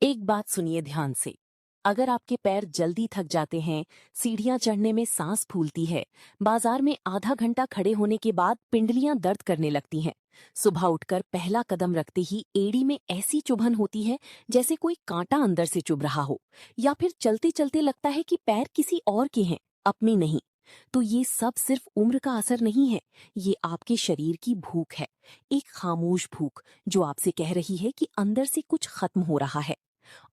एक बात सुनिए ध्यान से। अगर आपके पैर जल्दी थक जाते हैं, सीढ़ियां चढ़ने में सांस फूलती है, बाजार में आधा घंटा खड़े होने के बाद पिंडलियां दर्द करने लगती हैं, सुबह उठकर पहला कदम रखते ही एड़ी में ऐसी चुभन होती है जैसे कोई कांटा अंदर से चुभ रहा हो, या फिर चलते चलते लगता है कि पैर किसी और के हैं, अपने नहीं, तो ये सब सिर्फ उम्र का असर नहीं है। ये आपके शरीर की भूख है, एक खामोश भूख जो आपसे कह रही है कि अंदर से कुछ खत्म हो रहा है।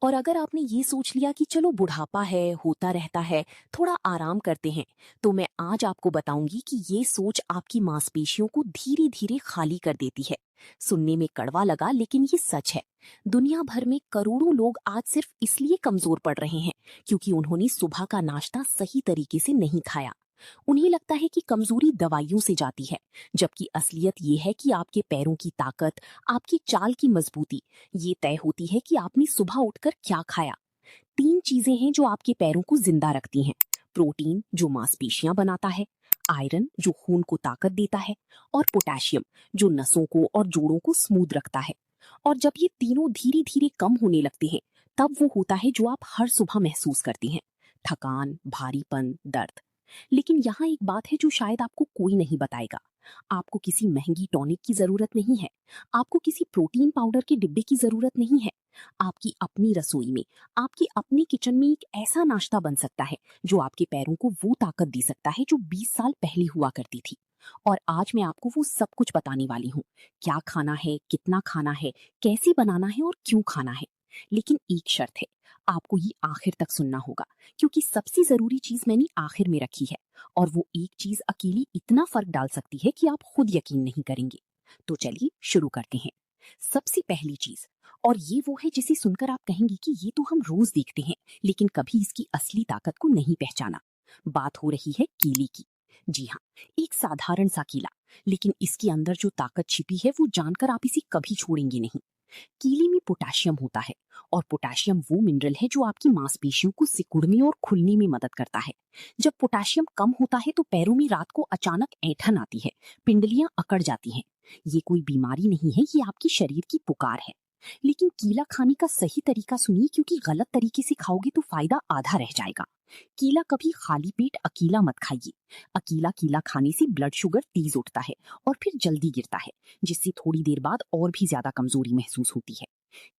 और अगर आपने ये सोच लिया कि चलो बुढ़ापा है, होता रहता है, थोड़ा आराम करते हैं, तो मैं आज आपको बताऊंगी कि ये सोच आपकी मांसपेशियों को धीरे धीरे खाली कर देती है। सुनने में कड़वा लगा लेकिन ये सच है। दुनिया भर में करोड़ों लोग आज सिर्फ इसलिए कमजोर पड़ रहे हैं क्योंकि उन्होंने सुबह का नाश्ता सही तरीके से नहीं खाया। उन्हें लगता है कि कमजोरी दवाइयों से जाती है, जबकि असलियत ये है कि आपके पैरों की ताकत, आपकी चाल की मजबूती, ये तय होती है कि आपने सुबह उठकर क्या खाया। 3 चीजें हैं जो आपके पैरों को जिंदा रखती हैं। प्रोटीन जो मांसपेशियां बनाता है, आयरन जो खून को ताकत देता है, और पोटेशियम जो नसों को और जोड़ों को स्मूथ रखता है। और जब ये तीनों धीरे धीरे कम होने लगते हैं, तब वो होता है जो आप हर सुबह महसूस करती हैं: थकान, भारीपन, दर्द। लेकिन यहाँ एक बात है जो शायद आपको कोई नहीं बताएगा। आपको किसी महंगी टॉनिक की जरूरत नहीं है, आपको किसी प्रोटीन पाउडर के डिब्बे की जरूरत नहीं है। आपकी अपनी रसोई में, आपकी अपनी किचन में एक ऐसा नाश्ता बन सकता है जो आपके पैरों को वो ताकत दे सकता है जो 20 साल पहले हुआ करती थी। और आज मैं आपको वो सब कुछ बताने वाली हूँ। क्या खाना है, कितना खाना है, कैसे बनाना है और क्यों खाना है। लेकिन एक शर्त है, आपको ये आखिर तक सुनना होगा, क्योंकि सबसे जरूरी चीज मैंने आखिर में रखी है। और वो एक चीज अकेली इतना फर्क डाल सकती है कि आप खुद यकीन नहीं करेंगे। तो चलिए शुरू करते हैं। सबसे पहली चीज, और ये वो है जिसे सुनकर आप कहेंगे कि ये तो हम रोज देखते हैं, लेकिन कभी इसकी असली ताकत को नहीं पहचाना। बात हो रही है केले की। जी हाँ, एक साधारण सा केला, लेकिन इसके अंदर जो ताकत छिपी है वो जानकर आप इसे कभी छोड़ेंगे नहीं। केले में पोटेशियम होता है, और पोटेशियम वो मिनरल है जो आपकी मांसपेशियों को सिकुड़ने और खुलने में मदद करता है। जब पोटेशियम कम होता है तो पैरों में रात को अचानक ऐंठन आती है, पिंडलियां अकड़ जाती हैं। ये कोई बीमारी नहीं है, ये आपकी शरीर की पुकार है। लेकिन केला खाने का सही तरीका सुनिए, क्योंकि गलत तरीके से खाओगे तो फायदा आधा रह जाएगा। केला कभी खाली पेट अकेला मत खाइए। अकेला केला खाने से ब्लड शुगर तेज उठता है और फिर जल्दी गिरता है, जिससे थोड़ी देर बाद और भी ज्यादा कमजोरी महसूस होती है।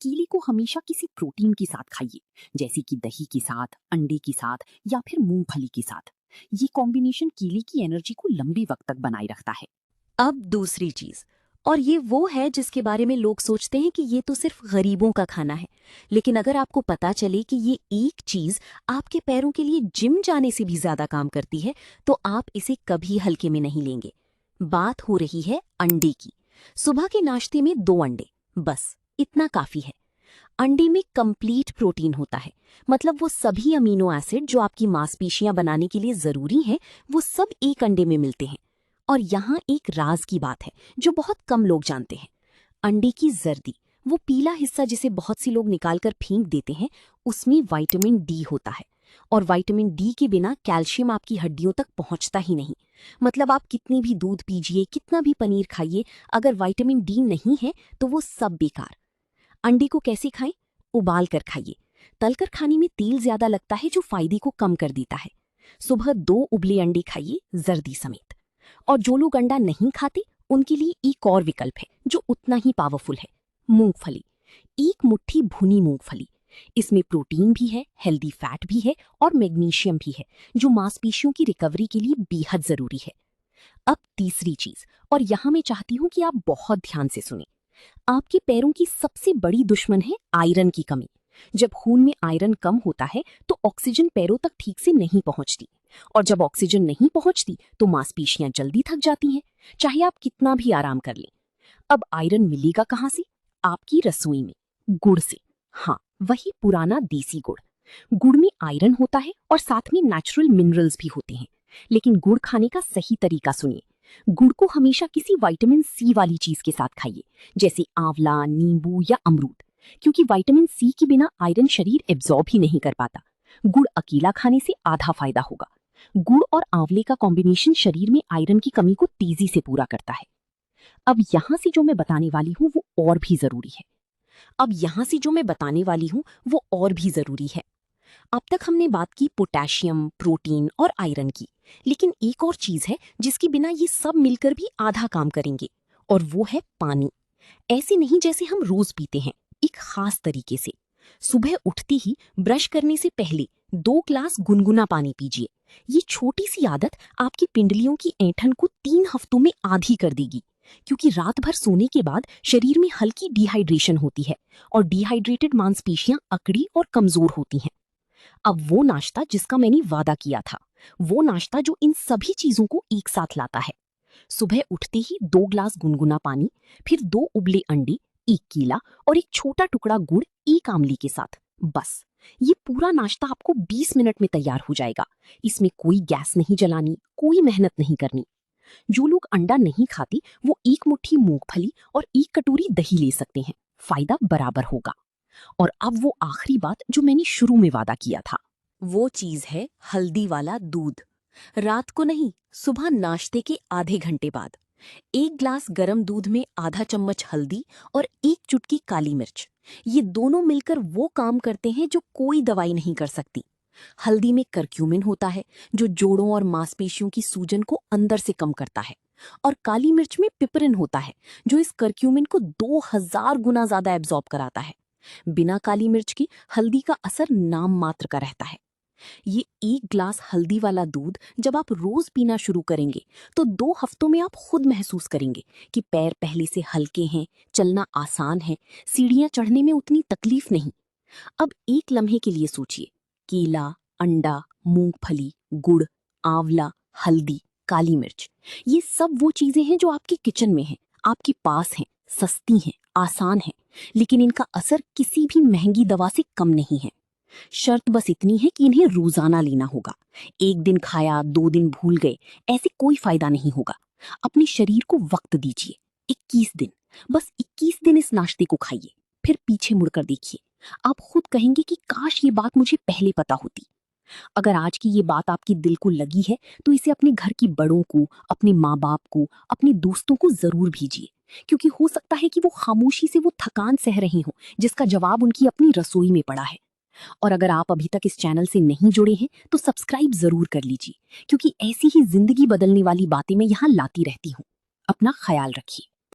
केले को हमेशा किसी प्रोटीन के साथ खाइए, जैसे कि दही के साथ, अंडे के साथ, या फिर मूंगफली के साथ। ये कॉम्बिनेशन केले की एनर्जी को लंबे वक्त तक बनाए रखता है। अब दूसरी चीज, और ये वो है जिसके बारे में लोग सोचते हैं कि ये तो सिर्फ गरीबों का खाना है। लेकिन अगर आपको पता चले कि ये एक चीज आपके पैरों के लिए जिम जाने से भी ज्यादा काम करती है, तो आप इसे कभी हल्के में नहीं लेंगे। बात हो रही है अंडे की। सुबह के नाश्ते में 2 अंडे, बस इतना काफी है। अंडे में कंप्लीट प्रोटीन होता है, मतलब वो सभी अमीनो एसिड जो आपकी मांसपेशियां बनाने के लिए जरूरी हैं, वो सब एक अंडे में मिलते हैं। और यहाँ एक राज की बात है जो बहुत कम लोग जानते हैं। अंडे की जर्दी, वो पीला हिस्सा जिसे बहुत सी लोग निकालकर फेंक देते हैं, उसमें विटामिन डी होता है। और विटामिन डी के बिना कैल्शियम आपकी हड्डियों तक पहुंचता ही नहीं। मतलब आप कितनी भी दूध पीजिए, कितना भी पनीर खाइए, अगर विटामिन डी नहीं है तो वो सब बेकार। अंडे को कैसे खाएं? उबाल कर खाइए। तलकर खाने में तेल ज्यादा लगता है जो फायदे को कम कर देता है। सुबह 2 उबले अंडे खाइए, जर्दी समेत। और जो लोग अंडा नहीं खाते, उनके लिए एक और विकल्प है जो उतना ही पावरफुल है: मूंगफली। एक मुट्ठी भुनी मूंगफली। इसमें प्रोटीन भी है, हेल्दी फैट भी है, और मैग्नीशियम भी है, जो मांसपेशियों की रिकवरी के लिए बेहद जरूरी है। अब तीसरी चीज, और यहां मैं चाहती हूं कि आप बहुत ध्यान से सुनें। आपके पैरों की सबसे बड़ी दुश्मन है आयरन की कमी। जब खून में आयरन कम होता है तो ऑक्सीजन पैरों तक ठीक से नहीं पहुंचती, और जब ऑक्सीजन नहीं पहुंचती तो मांसपेशियां जल्दी थक जाती हैं, चाहे आप कितना भी आराम कर लें। अब आयरन मिलेगा कहां से? आपकी रसोई में, गुड़ से। हाँ, वही पुराना देसी गुड़। गुड़ में आयरन होता है और साथ में नेचुरल मिनरल्स भी होते हैं। लेकिन गुड़ खाने का सही तरीका सुनिए। गुड़ को हमेशा किसी विटामिन सी वाली चीज के साथ खाइए, जैसे आंवला, नींबू या अमरूद, क्योंकि विटामिन सी के बिना आयरन शरीर एब्जॉर्ब ही नहीं कर पाता। गुड़ अकेला खाने से आधा फायदा होगा। गुड़ और आंवले का कॉम्बिनेशन शरीर में आयरन की कमी को तेजी से पूरा करता है। अब यहाँ से जो मैं बताने वाली हूँ वो और भी जरूरी है। अब यहाँ से जो मैं बताने वाली हूँ वो और भी जरूरी है। अब तक हमने बात की पोटेशियम, प्रोटीन और आयरन की, लेकिन एक और चीज है जिसके बिना ये सब मिलकर भी आधा काम करेंगे, और वो है पानी। ऐसे नहीं जैसे हम रोज पीते हैं, एक खास तरीके से। सुबह उठते ही ब्रश करने से पहले 2 ग्लास गुनगुना पानी पीजिए। ये छोटी सी आदत आपकी पिंडलियों की ऐंठन को 3 हफ्तों में आधी कर देगी, क्योंकि रात भर सोने के बाद शरीर में हल्की डिहाइड्रेशन होती है और डिहाइड्रेटेड मांसपेशियां अकड़ी और कमजोर होती हैं। अब वो नाश्ता जिसका मैंने वादा किया था, वो नाश्ता जो इन सभी चीजों को एक साथ लाता है। सुबह उठते ही 2 ग्लास गुनगुना पानी, फिर 2 उबले अंडे, एक केला और एक छोटा टुकड़ा गुड़ एक आंवले के साथ। बस ये पूरा नाश्ता आपको 20 मिनट में तैयार हो जाएगा। इसमें कोई गैस नहीं जलानी, कोई मेहनत नहीं करनी। जो लोग अंडा नहीं खाते वो एक मुट्ठी मूंगफली और एक कटोरी दही ले सकते हैं, फायदा बराबर होगा। और अब वो आखिरी बात जो मैंने शुरू में वादा किया था, वो चीज है हल्दी वाला दूध। रात को नहीं, सुबह नाश्ते के आधे घंटे बाद 1 ग्लास गर्म दूध में आधा चम्मच हल्दी और एक चुटकी काली मिर्च। ये दोनों मिलकर वो काम करते हैं जो कोई दवाई नहीं कर सकती। हल्दी में करक्यूमिन होता है जो जोड़ों और मांसपेशियों की सूजन को अंदर से कम करता है, और काली मिर्च में पिपरिन होता है जो इस करक्यूमिन को 2000 गुना ज्यादा एब्जॉर्ब कराता है। बिना काली मिर्च की हल्दी का असर नाम मात्र का रहता है। ये 1 ग्लास हल्दी वाला दूध जब आप रोज पीना शुरू करेंगे तो 2 हफ्तों में आप खुद महसूस करेंगे कि पैर पहले से हल्के हैं, चलना आसान है, सीढ़ियां चढ़ने में उतनी तकलीफ नहीं। अब एक लम्हे के लिए सोचिए, केला, अंडा, मूंगफली, गुड़, आंवला, हल्दी, काली मिर्च, ये सब वो चीजें हैं जो आपके किचन में हैं, आपके पास हैं, सस्ती हैं, आसान हैं, लेकिन इनका असर किसी भी महंगी दवा से कम नहीं है। शर्त बस इतनी है कि इन्हें रोजाना लेना होगा। एक दिन खाया, 2 दिन भूल गए, ऐसे कोई फायदा नहीं होगा। अपने शरीर को वक्त दीजिए, 21 दिन, बस 21 दिन इस नाश्ते को खाइए, फिर पीछे मुड़कर देखिए। आप खुद कहेंगे कि काश ये बात मुझे पहले पता होती। अगर आज की ये बात आपकी दिल को लगी है तो इसे अपने घर की बड़ों को, अपने माँ बाप को, अपने दोस्तों को जरूर भेजिए, क्योंकि हो सकता है कि वो खामोशी से वो थकान सह रही हों जिसका जवाब उनकी अपनी रसोई में पड़ा है। और अगर आप अभी तक इस चैनल से नहीं जुड़े हैं तो सब्सक्राइब जरूर कर लीजिए, क्योंकि ऐसी ही जिंदगी बदलने वाली बातें मैं यहाँ लाती रहती हूँ। अपना ख्याल रखिए।